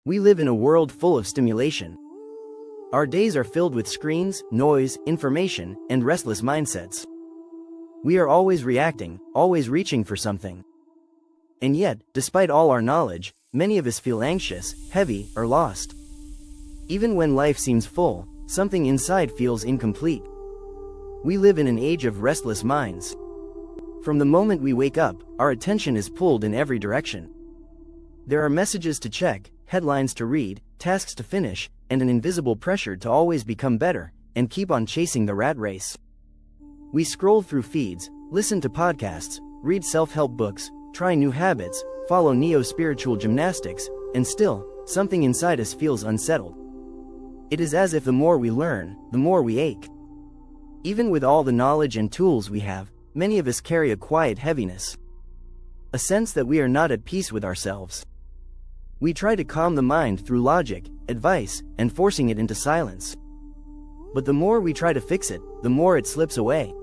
We live in a world full of stimulation. Our days are filled with screens, noise, information, and restless mindsets. We are always reacting, always reaching for something. And yet, despite all our knowledge, many of us feel anxious, heavy, or lost. Even when life seems full, something inside feels incomplete. We live in an age of restless minds. From the moment we wake up, our attention is pulled in every direction. There are messages to check, headlines to read, tasks to finish, and an invisible pressure to always become better, and keep on chasing the rat race. We scroll through feeds, listen to podcasts, read self-help books, try new habits, follow neo-spiritual gymnastics, and still, something inside us feels unsettled. It is as if the more we learn, the more we ache. Even with all the knowledge and tools we have, many of us carry a quiet heaviness. A sense that we are not at peace with ourselves. We try to calm the mind through logic, advice, and forcing it into silence. But the more we try to fix it, the more it slips away.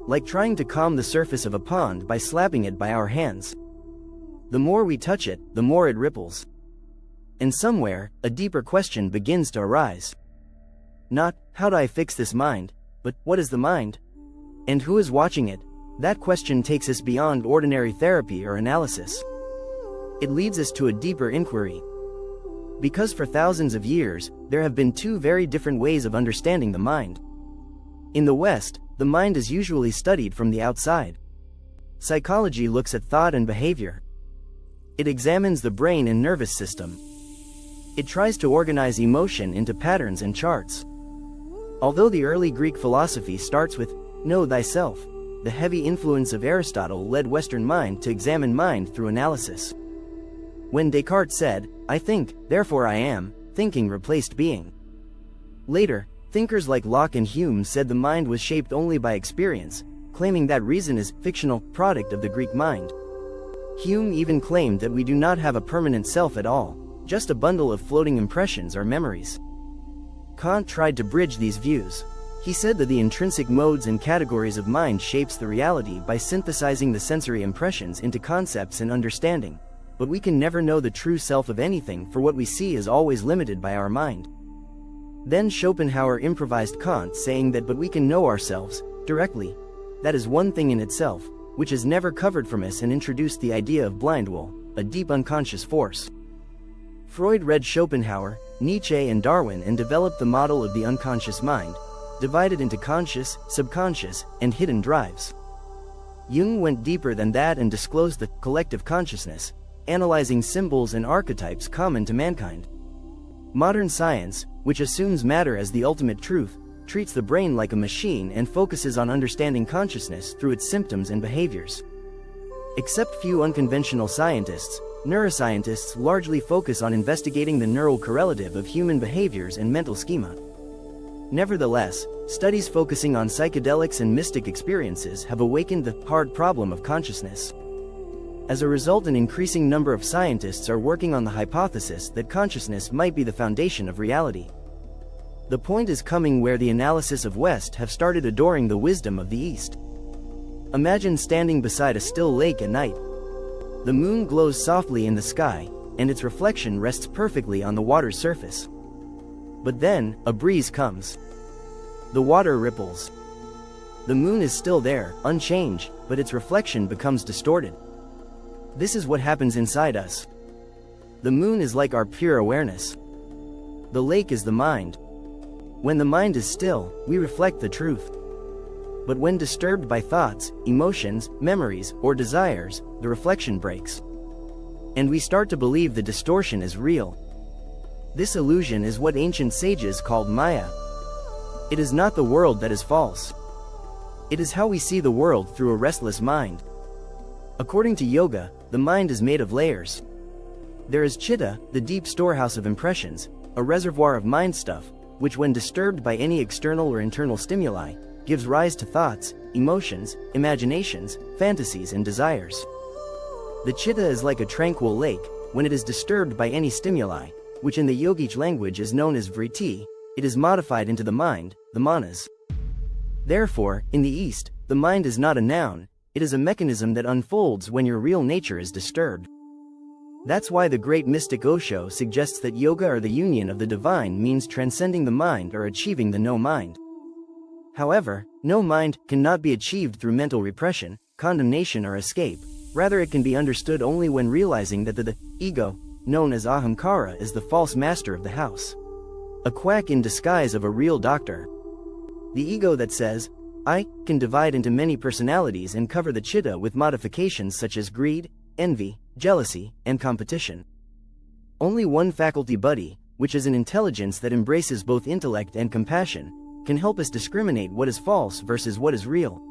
Like trying to calm the surface of a pond by slapping it by our hands. The more we touch it, the more it ripples. And somewhere, a deeper question begins to arise. Not, how do I fix this mind, but, what is the mind? And who is watching it? That question takes us beyond ordinary therapy or analysis. It leads us to a deeper inquiry. Because for thousands of years, there have been two very different ways of understanding the mind. In the West, the mind is usually studied from the outside. Psychology looks at thought and behavior. It examines the brain and nervous system. It tries to organize emotion into patterns and charts. Although the early Greek philosophy starts with, know thyself, the heavy influence of Aristotle led Western mind to examine mind through analysis. When Descartes said, I think, therefore I am, thinking replaced being. Later, thinkers like Locke and Hume said the mind was shaped only by experience, claiming that reason is fictional product of the Greek mind. Hume even claimed that we do not have a permanent self at all, just a bundle of floating impressions or memories. Kant tried to bridge these views. He said that the intrinsic modes and categories of mind shapes the reality by synthesizing the sensory impressions into concepts and understanding. But we can never know the true self of anything, for what we see is always limited by our mind. Then Schopenhauer improvised Kant, saying that but we can know ourselves, directly. That is one thing in itself, which is never covered from us, and introduced the idea of blind will, a deep unconscious force. Freud read Schopenhauer, Nietzsche and Darwin and developed the model of the unconscious mind, divided into conscious, subconscious, and hidden drives. Jung went deeper than that and disclosed the collective consciousness, analyzing symbols and archetypes common to mankind. Modern science, which assumes matter as the ultimate truth, treats the brain like a machine and focuses on understanding consciousness through its symptoms and behaviors. Except few unconventional scientists, neuroscientists largely focus on investigating the neural correlative of human behaviors and mental schema. Nevertheless, studies focusing on psychedelics and mystic experiences have awakened the hard problem of consciousness. As a result, an increasing number of scientists are working on the hypothesis that consciousness might be the foundation of reality. The point is coming where the analysis of West have started adoring the wisdom of the East. Imagine standing beside a still lake at night. The moon glows softly in the sky, and its reflection rests perfectly on the water's surface. But then, a breeze comes. The water ripples. The moon is still there, unchanged, but its reflection becomes distorted. This is what happens inside us. The moon is like our pure awareness. The lake is the mind. When the mind is still, we reflect the truth. But when disturbed by thoughts, emotions, memories, or desires, the reflection breaks. And we start to believe the distortion is real. This illusion is what ancient sages called Maya. It is not the world that is false. It is how we see the world through a restless mind. According to yoga, the mind is made of layers. There is chitta, the deep storehouse of impressions, a reservoir of mind stuff, which when disturbed by any external or internal stimuli, gives rise to thoughts, emotions, imaginations, fantasies and desires. The chitta is like a tranquil lake. When it is disturbed by any stimuli, which in the yogic language is known as vritti, it is modified into the mind, the manas. Therefore, in the East, the mind is not a noun, it is a mechanism that unfolds when your real nature is disturbed. That's why the great mystic Osho suggests that yoga or the union of the divine means transcending the mind or achieving the no mind. However, no mind cannot be achieved through mental repression, condemnation or escape. Rather, it can be understood only when realizing that the ego, known as ahamkara, is the false master of the house. A quack in disguise of a real doctor. The ego that says, I can divide into many personalities and cover the chitta with modifications such as greed, envy, jealousy, and competition. Only one faculty buddhi, which is an intelligence that embraces both intellect and compassion, can help us discriminate what is false versus what is real.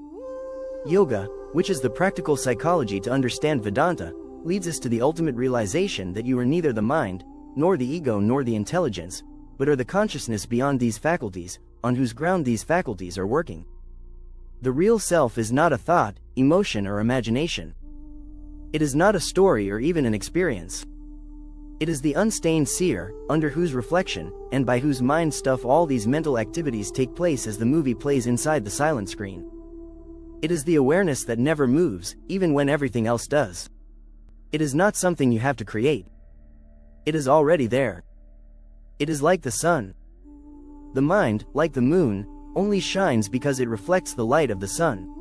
Yoga, which is the practical psychology to understand Vedanta, leads us to the ultimate realization that you are neither the mind, nor the ego nor the intelligence, but are the consciousness beyond these faculties, on whose ground these faculties are working. The real self is not a thought, emotion or imagination. It is not a story or even an experience. It is the unstained seer, under whose reflection, and by whose mind stuff all these mental activities take place as the movie plays inside the silent screen. It is the awareness that never moves, even when everything else does. It is not something you have to create. It is already there. It is like the sun. The mind, like the moon, only shines because it reflects the light of the sun.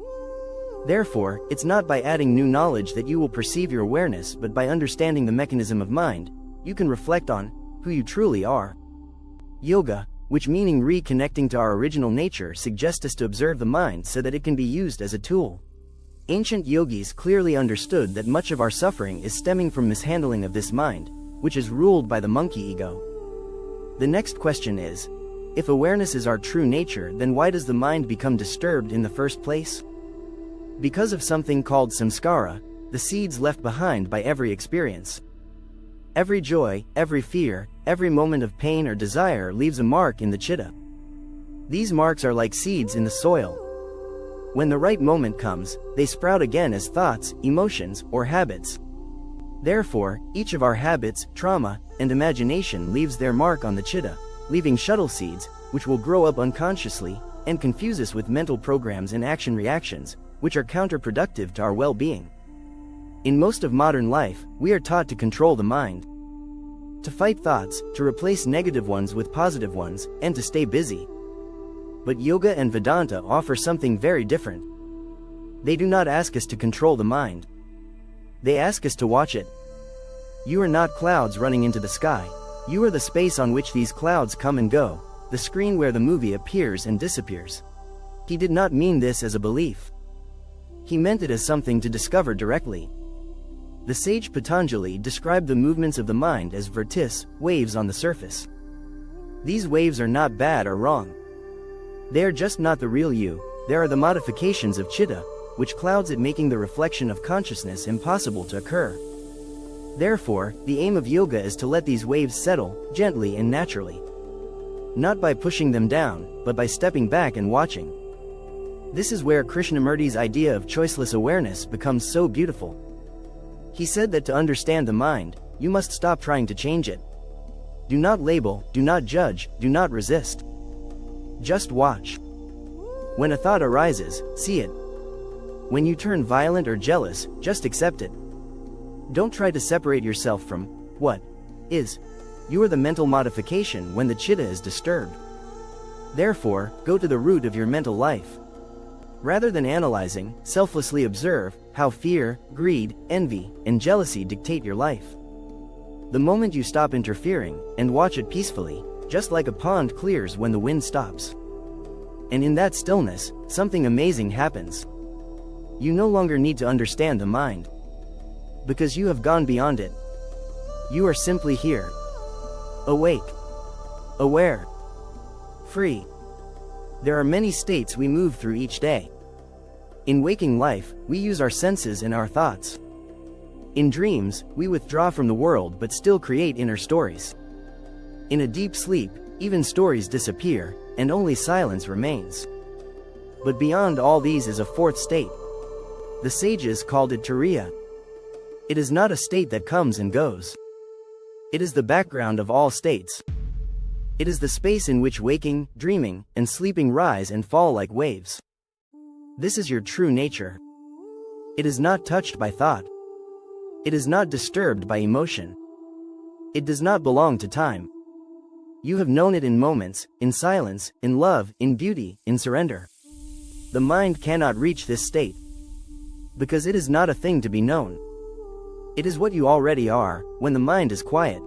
Therefore, it's not by adding new knowledge that you will perceive your awareness, but by understanding the mechanism of mind, you can reflect on who you truly are. Yoga, which meaning reconnecting to our original nature, suggests us to observe the mind so that it can be used as a tool. Ancient yogis clearly understood that much of our suffering is stemming from mishandling of this mind, which is ruled by the monkey ego. The next question is, if awareness is our true nature, then why does the mind become disturbed in the first place? Because of something called samskara, the seeds left behind by every experience. Every joy, every fear, every moment of pain or desire leaves a mark in the chitta. These marks are like seeds in the soil. When the right moment comes, they sprout again as thoughts, emotions, or habits. Therefore, each of our habits, trauma, and imagination leaves their mark on the chitta, leaving shuttle seeds, which will grow up unconsciously, and confuse us with mental programs and action reactions, which are counterproductive to our well-being. In most of modern life, we are taught to control the mind, to fight thoughts, to replace negative ones with positive ones, and to stay busy. But yoga and Vedanta offer something very different. They do not ask us to control the mind. They ask us to watch it. You are not clouds running into the sky. You are the space on which these clouds come and go, the screen where the movie appears and disappears. He did not mean this as a belief. He meant it as something to discover directly. The sage Patanjali described the movements of the mind as vertices, waves on the surface. These waves are not bad or wrong. They are just not the real you. There are the modifications of chitta, which clouds it, making the reflection of consciousness impossible to occur. Therefore, the aim of yoga is to let these waves settle, gently and naturally. Not by pushing them down, but by stepping back and watching. This is where Krishnamurti's idea of choiceless awareness becomes so beautiful. He said that to understand the mind, you must stop trying to change it. Do not label, do not judge, do not resist. Just watch. When a thought arises, see it. When you turn violent or jealous, just accept it. Don't try to separate yourself from what is. You are the mental modification when the chitta is disturbed. Therefore, go to the root of your mental life. Rather than analyzing, selflessly observe how fear, greed, envy, and jealousy dictate your life. The moment you stop interfering and watch it peacefully, just like a pond clears when the wind stops. And in that stillness, something amazing happens. You no longer need to understand the mind, because you have gone beyond it. You are simply here. Awake. Aware. Free. There are many states we move through each day. In waking life, we use our senses and our thoughts. In dreams, we withdraw from the world but still create inner stories. In a deep sleep, even stories disappear, and only silence remains. But beyond all these is a fourth state. The sages called it turiya. It is not a state that comes and goes. It is the background of all states. It is the space in which waking, dreaming, and sleeping rise and fall like waves. This is your true nature. It is not touched by thought. It is not disturbed by emotion. It does not belong to time. You have known it in moments, in silence, in love, in beauty, in surrender. The mind cannot reach this state, because it is not a thing to be known. It is what you already are, when the mind is quiet.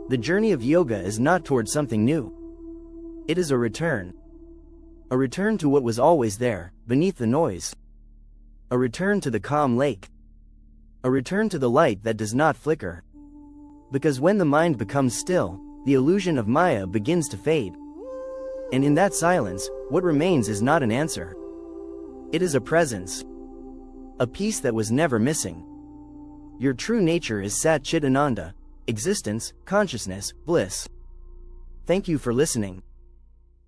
The journey of yoga is not toward something new. It is a return. A return to what was always there, beneath the noise. A return to the calm lake. A return to the light that does not flicker. Because when the mind becomes still, the illusion of Maya begins to fade. And in that silence, what remains is not an answer. It is a presence. A piece that was never missing. Your true nature is Sat Chit Ananda, existence, consciousness, bliss. Thank you for listening.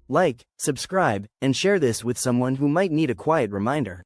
Like, subscribe, and share this with someone who might need a quiet reminder.